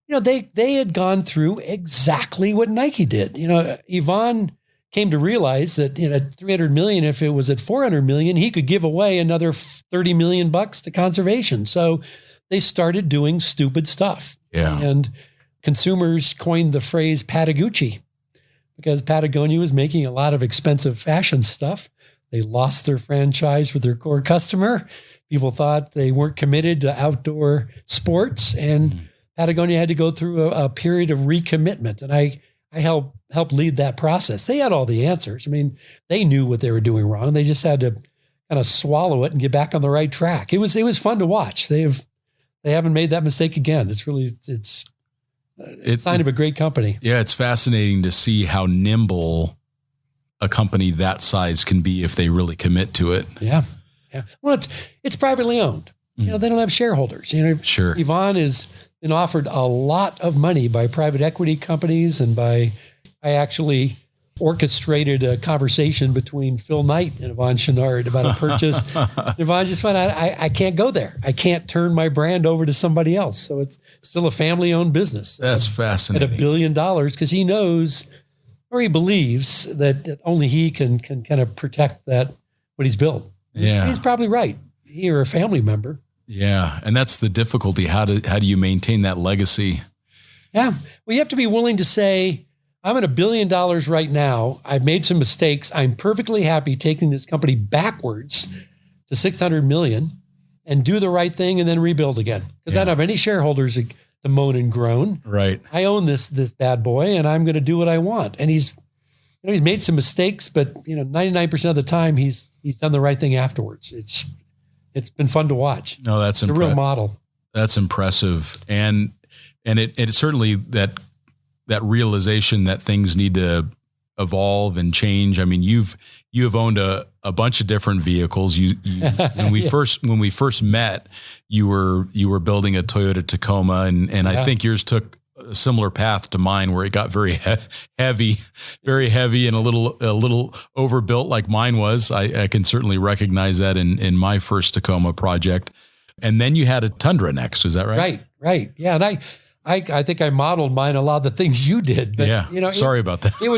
they had gone through exactly what Nike did. Yvon came to realize that, at 300 million, if it was at 400 million, he could give away another 30 million bucks to conservation. So they started doing stupid stuff. Yeah. And consumers coined the phrase Patagucci, because Patagonia was making a lot of expensive fashion stuff. They lost their franchise with their core customer. People thought they weren't committed to outdoor sports, and Patagonia had to go through a period of recommitment. And I helped lead that process. They had all the answers. I mean, they knew what they were doing wrong. They just had to kind of swallow it and get back on the right track. It was fun to watch. They haven't made that mistake again. It's a sign of a great company. Yeah, it's fascinating to see how nimble a company that size can be if they really commit to it. Yeah. Yeah. Well, it's privately owned. They don't have shareholders. Sure. Yvon has been offered a lot of money by private equity companies, and I actually orchestrated a conversation between Phil Knight and Yvon Chouinard about a purchase. Yvon just went, I can't go there. I can't turn my brand over to somebody else. So it's still a family-owned business. That's fascinating. At $1 billion, because he knows, or he believes, that only he can kind of protect what he's built. Yeah. He's probably right. He or a family member. Yeah. And that's the difficulty. How do you maintain that legacy? Yeah. Well, you have to be willing to say, I'm at $1 billion right now. I've made some mistakes. I'm perfectly happy taking this company backwards to 600 million and do the right thing and then rebuild again. Because I don't have any shareholders to moan and groan. Right. I own this bad boy, and I'm going to do what I want. And he's made some mistakes, but 99% of the time he's done the right thing afterwards. It's been fun to watch. No, that's a real model. That's impressive. And it certainly that realization that things need to evolve and change. I mean, you have owned a bunch of different vehicles. When we first met, you were building a Toyota Tacoma, and I think yours took a similar path to mine, where it got very heavy, and a little overbuilt like mine was. I can certainly recognize that in my first Tacoma project. And then you had a Tundra next. Is that right? Right. Yeah. And I think I modeled mine a lot of the things you did, but sorry about that. It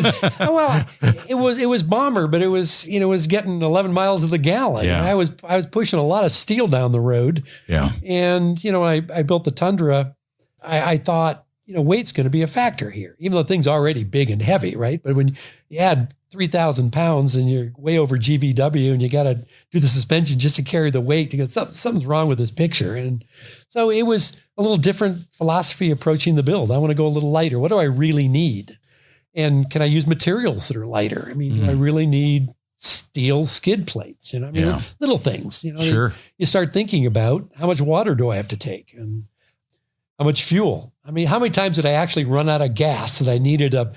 was bomber, but it was getting 11 miles of the gallon. Yeah. I was pushing a lot of steel down the road. Yeah. And when I built the Tundra, I thought, weight's going to be a factor here, even though things are already big and heavy, right? But when you add 3,000 pounds and you're way over GVW and you got to do the suspension just to carry the weight, you go, something's wrong with this picture. And so it was a little different philosophy approaching the build. I want to go a little lighter. What do I really need? And can I use materials that are lighter? I mean, do I really need steel skid plates? Little things, Sure. You start thinking about, how much water do I have to take? And how much fuel? I mean, how many times did I actually run out of gas that I needed to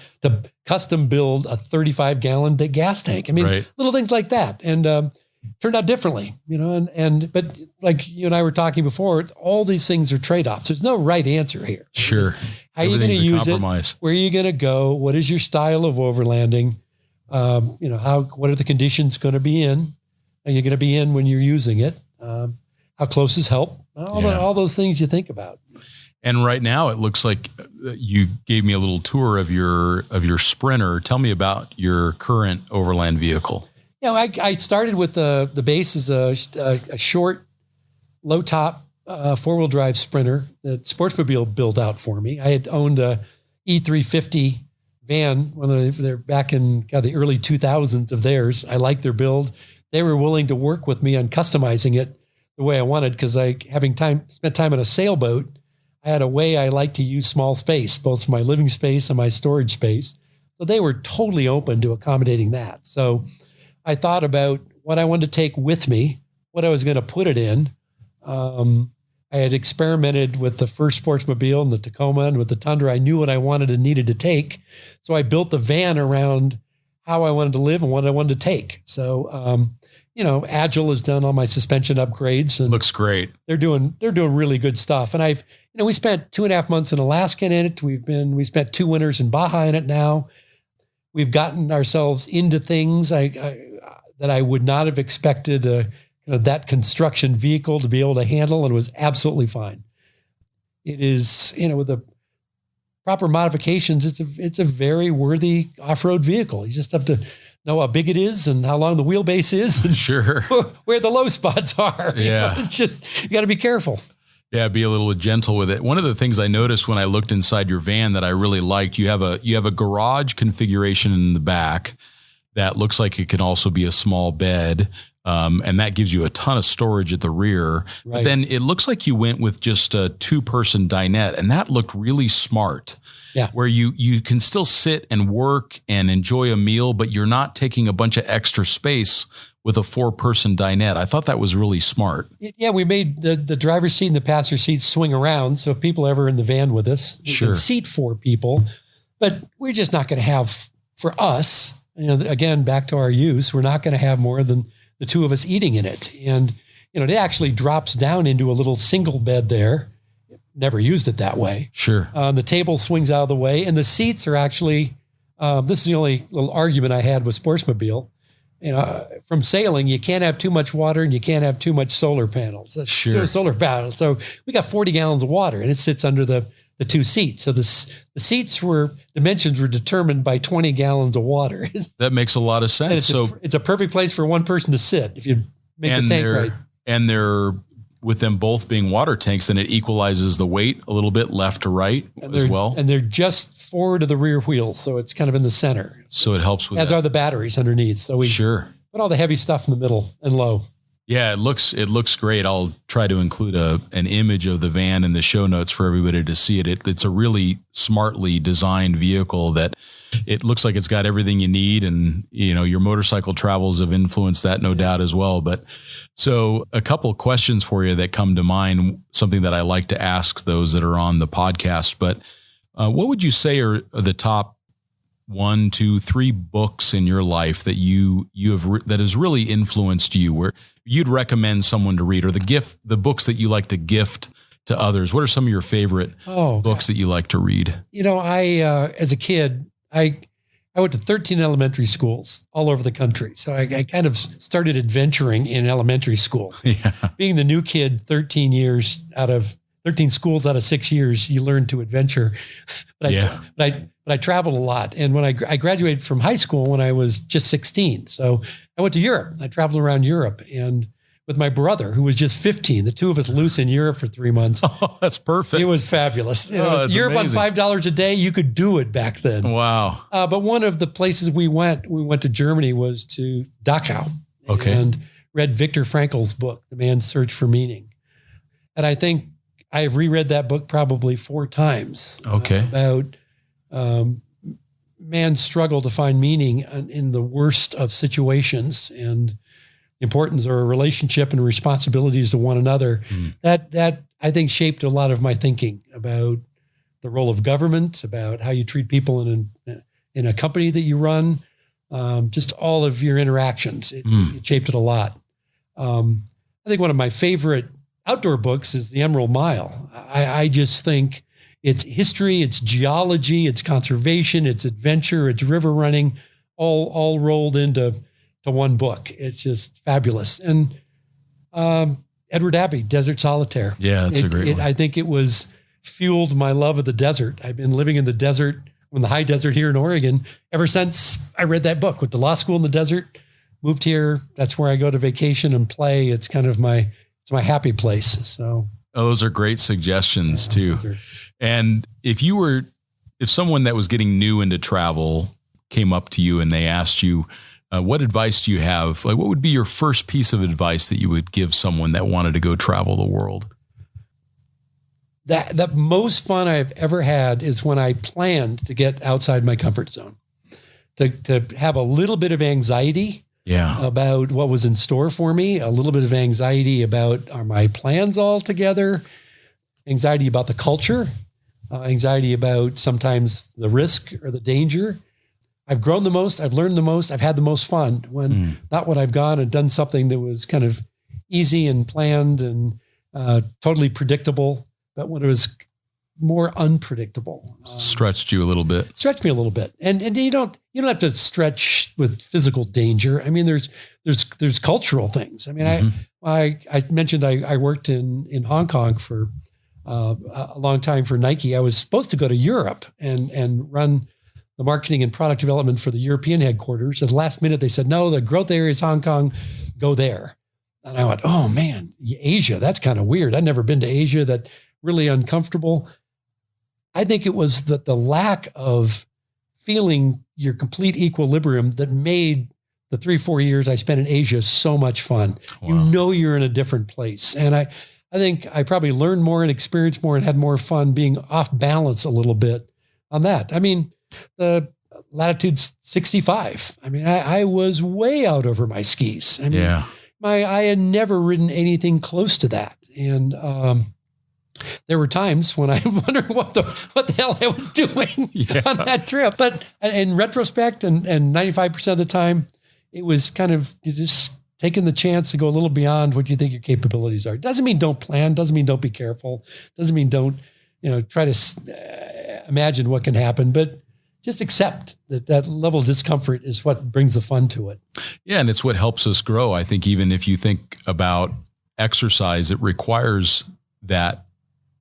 custom build a 35-gallon gas tank? I mean, Little things like that. And turned out differently, but like you and I were talking before, all these things are trade-offs. There's no right answer here. Sure. How are you going to use it? Where are you going to go? What is your style of overlanding? What are the conditions going to be in? Are you going to be in when you're using it? How close is help? All those things you think about. And right now it looks like you gave me a little tour of your Sprinter. Tell me about your current overland vehicle. I started with the base as a short, low top, 4-wheel drive Sprinter that Sportsmobile built out for me. I had owned a E350 van when they're back in the early 2000s of theirs. I liked their build. They were willing to work with me on customizing it the way I wanted, because spent time on a sailboat, I had a way I like to use small space, both my living space and my storage space. So they were totally open to accommodating that. So I thought about what I wanted to take with me, what I was going to put it in. I had experimented with the first Sportsmobile and the Tacoma and with the Tundra. I knew what I wanted and needed to take. So I built the van around how I wanted to live and what I wanted to take. So, Agile has done all my suspension upgrades and looks great. They're doing really good stuff. And we spent 2.5 months in Alaska in it. We spent 2 winters in Baja in it now. We've gotten ourselves into things that I would not have expected that construction vehicle to be able to handle, and it was absolutely fine. It is, with the proper modifications, it's a very worthy off-road vehicle. You just have to know how big it is and how long the wheelbase is and sure where the low spots are. Yeah. It's just, you got to be careful. Yeah, be a little gentle with it. One of the things I noticed when I looked inside your van that I really liked, you have a garage configuration in the back that looks like it can also be a small bed. And that gives you a ton of storage at the rear. Right. But then it looks like you went with just a 2-person dinette, and that looked really smart. Yeah. Where you can still sit and work and enjoy a meal, but you're not taking a bunch of extra space with a 4-person dinette. I thought that was really smart. Yeah, we made the driver's seat and the passenger seat swing around. So if people ever in the van with us, we can seat 4 people, but we're just not going to have, for us, again, back to our use, we're not going to have more than the 2 of us eating in it. And, it actually drops down into a little single bed there. Never used it that way. Sure. The table swings out of the way, and the seats are actually, this is the only little argument I had with Sportsmobile. From sailing, you can't have too much water and you can't have too much solar panels. Sure. Solar panels. So we got 40 gallons of water, and it sits under the 2 seats. So the seats dimensions were determined by 20 gallons of water. That makes a lot of sense. It's a perfect place for one person to sit if you make the tank right. And they're, with them both being water tanks, then it equalizes the weight a little bit left to right as well. And they're just forward of the rear wheels. So it's kind of in the center. So it helps with as that. Are the batteries underneath. So we put all the heavy stuff in the middle and low. Yeah, it looks great. I'll try to include an image of the van in the show notes for everybody to see it. It's a really smartly designed vehicle that it looks like it's got everything you need. And, your motorcycle travels have influenced that, no doubt as well. But so a couple of questions for you that come to mind, something that I like to ask those that are on the podcast. But what would you say are the top 1, 2, 3 books in your life that you have that has really influenced you, where you'd recommend someone to read, or the books that you like to gift to others? What are some of your favorite books that you like to read? I as a kid, I went to 13 elementary schools all over the country. So I kind of started adventuring in elementary schools. Yeah. Being the new kid, 13 schools out of 6 years, you learn to adventure. But I traveled a lot. And when I graduated from high school when I was just 16. So I went to Europe. I traveled around Europe and with my brother, who was just 15, the 2 of us loose in Europe for 3 months. Oh, that's perfect. It was fabulous. That's Europe amazing. on $5 a day. You could do it back then. Wow. But one of the places we went to Germany, was to Dachau. Okay. And read Viktor Frankl's book, The Man's Search for Meaning. And I think I've reread that book probably 4 times. Okay. About man's struggle to find meaning in the worst of situations and the importance of a relationship and responsibilities to one another. That I think shaped a lot of my thinking about the role of government, about how you treat people in a company that you run, just all of your interactions. It shaped it a lot. I think one of my favorite outdoor books is The Emerald Mile. I just think it's history, it's geology, it's conservation, it's adventure, it's river running, all rolled into one book. It's just fabulous. And Edward Abbey, Desert Solitaire. Yeah, that's a great one. I think it was fueled my love of the desert. I've been living in the desert, in the high desert here in Oregon, ever since I read that book. With the law school in the desert, moved here. That's where I go to vacation and play. It's kind of my happy place. So those are great suggestions too. And if someone that was getting new into travel came up to you and they asked you, what advice do you have? Like, what would be your first piece of advice that you would give someone that wanted to go travel the world? The most fun I've ever had is when I planned to get outside my comfort zone, to have a little bit of anxiety about what was in store for me, a little bit of anxiety about, are my plans all together, anxiety about the culture, anxiety about sometimes the risk or the danger. I've grown the most, I've learned the most, I've had the most fun when not when I've gone and done something that was kind of easy and planned and totally predictable, but when it was more unpredictable. Stretched you a little bit. Stretched me a little bit. And you don't have to stretch with physical danger. I mean, there's cultural things. I mean, I mentioned I worked in Hong Kong for a long time for Nike. I was supposed to go to Europe and run the marketing and product development for the European headquarters. At the last minute, they said, no, the growth area is Hong Kong, go there. And I went, oh man, Asia, that's kind of weird. I'd never been to Asia. That really uncomfortable. I think it was the lack of feeling your complete equilibrium that made the 3-4 years I spent in Asia so much fun. Wow. You know, you're in a different place. And I think I probably learned more and experienced more and had more fun being off balance a little bit on that. I mean, the latitude 65. I mean, I was way out over my skis. I mean, I had never ridden anything close to that. And, there were times when I wondered what the hell I was doing on that trip. But in retrospect and 95% of the time, it was kind of just taking the chance to go a little beyond what you think your capabilities are. Doesn't mean don't plan. Doesn't mean don't be careful. Doesn't mean don't, try to imagine what can happen, but just accept that level of discomfort is what brings the fun to it. Yeah. And it's what helps us grow. I think even if you think about exercise, it requires that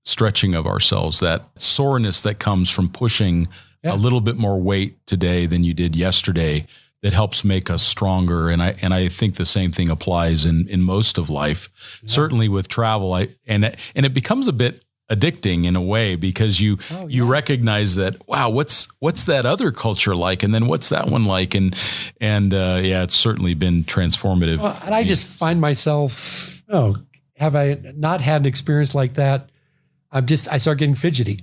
stretching of ourselves, that soreness that comes from pushing a little bit more weight today than you did yesterday, that helps make us stronger. And I think the same thing applies in most of life, certainly with travel. And it becomes a bit addicting in a way, because you recognize that, wow, what's that other culture like? And then what's that one like? And it's certainly been transformative. Well, and I just find myself, have I not had an experience like that? I start getting fidgety.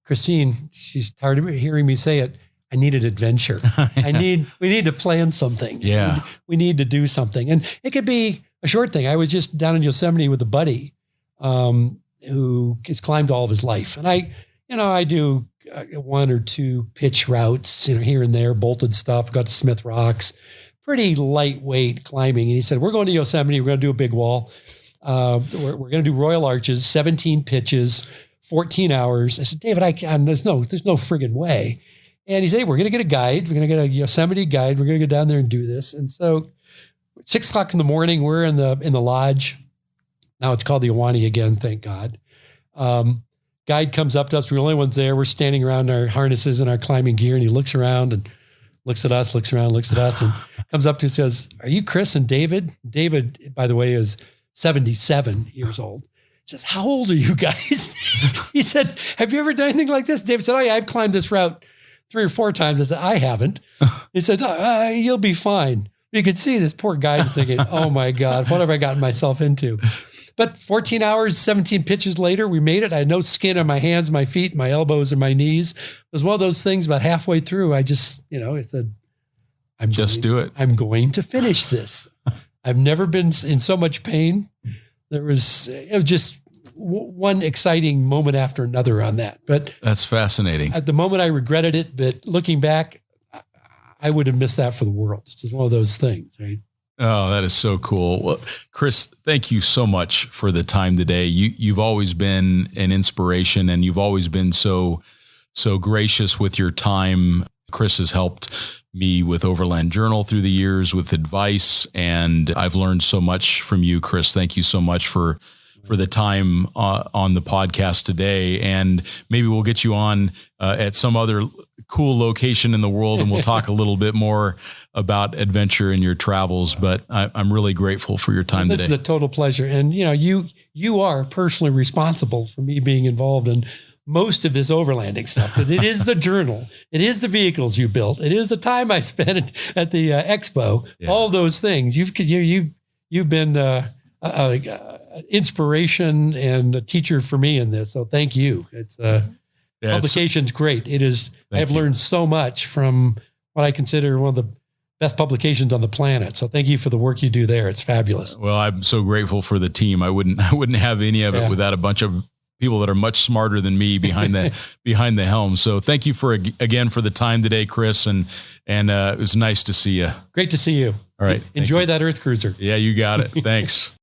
Christine, she's tired of hearing me say it. I need an adventure. We need to plan something. Yeah. We need to do something. And it could be a short thing. I was just down in Yosemite with a buddy, who has climbed all of his life. And I do 1 or 2 pitch routes, here and there, bolted stuff, got to Smith Rocks, pretty lightweight climbing. And he said, we're going to Yosemite. We're going to do a big wall. We're going to do Royal Arches, 17 pitches, 14 hours. I said, David, there's no friggin' way. And he said, hey, we're going to get a guide. We're going to get a Yosemite guide. We're going to go down there and do this. And so 6:00 in the morning, we're in the lodge. Now it's called the Ahwahnee again. Thank God. Guide comes up to us. We're the only ones there. We're standing around our harnesses and our climbing gear. And he looks around and looks at us, looks around, looks at us, and comes up to us and says, are you Chris and David? David, by the way, is 77 years old. He says, how old are you guys? He said, have you ever done anything like this? David said, oh yeah, I've climbed this route 3 or 4 times. I said, I haven't. He said, you'll be fine. You could see this poor guy is thinking, oh my God, what have I gotten myself into? But 14 hours, 17 pitches later, we made it. I had no skin on my hands, my feet, my elbows, and my knees. It was one of those things about halfway through, I just, I said, do it. I'm going to finish this. I've never been in so much pain. It was just one exciting moment after another on that. But that's fascinating. At the moment, I regretted it, but looking back, I would have missed that for the world. It's just one of those things, right? Oh, that is so cool. Well, Chris, thank you so much for the time today. You've always been an inspiration, and you've always been so gracious with your time. Chris has helped me with Overland Journal through the years with advice, and I've learned so much from you, Chris. Thank you so much for the time on the podcast today. And maybe we'll get you on at some other cool location in the world, and we'll talk a little bit more about adventure in your travels. But I'm really grateful for your time today. This is a total pleasure. And, you are personally responsible for me being involved in most of this overlanding stuff, because it is the journal, it is the vehicles you built, it is the time I spent at the expo, all those things. You've been inspiration and a teacher for me in this. So thank you. It's publication's great. It is. I've learned so much from what I consider one of the best publications on the planet. So thank you for the work you do there. It's fabulous. Well, I'm so grateful for the team. I wouldn't have any of it without a bunch of people that are much smarter than me behind the helm. So thank you again for the time today, Chris. And it was nice to see you. Great to see you. All right. Enjoy that Earth Cruiser. Yeah, you got it. Thanks.